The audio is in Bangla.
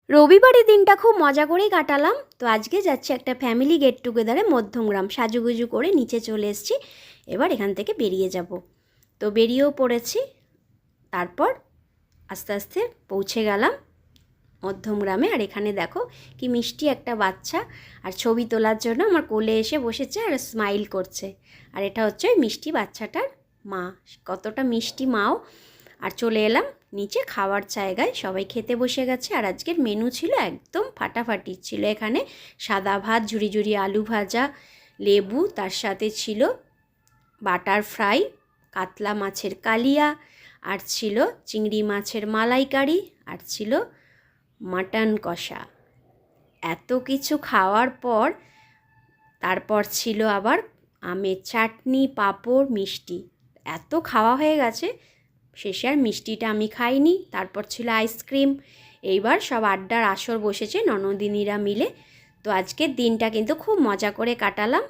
রবিবারের দিনটা খুব মজা করেই কাটালাম। তো আজকে যাচ্ছি একটা ফ্যামিলি গেট টুগেদারে মধ্যমগ্রাম। সাজুগুজু করে নিচে চলে এসেছি, এবার এখান থেকে বেরিয়ে যাব। তো বেরিয়েও পড়েছি। তারপর আস্তে আস্তে পৌঁছে গেলাম মধ্যমগ্রামে। আর এখানে দেখো কি মিষ্টি একটা বাচ্চা, আর ছবি তোলার জন্য আমার কোলে এসে বসেছে আর স্মাইল করছে। আর এটা হচ্ছে ওই মিষ্টি বাচ্চাটার মা। কতটা মিষ্টি মাও। আর চলে এলাম নিচে খাওয়ার জায়গায়, সবাই খেতে বসে গেছে। আর আজকের মেনু ছিল একদম ফাটাফাটি। ছিল এখানে সাদা ভাত, ঝুরি ঝুরি আলু ভাজা, লেবু, তার সাথে ছিল বাটার ফ্রাই, কাতলা মাছের কালিয়া, আর ছিল চিংড়ি মাছের মালাইকারি, আর ছিল মাটন কষা। এত কিছু খাওয়ার পর তারপর ছিল আবার আমের চাটনি, পাঁপড়, মিষ্টি। এত খাওয়া হয়ে গেছে, শেষে আর মিষ্টিটা আমি খাইনি। তারপর ছিল আইসক্রিম। এইবার সব আড্ডার আসর বসেছে ননদিনীরা মিলে। তো আজকের দিনটা কিন্তু খুব মজা করে কাটালাম।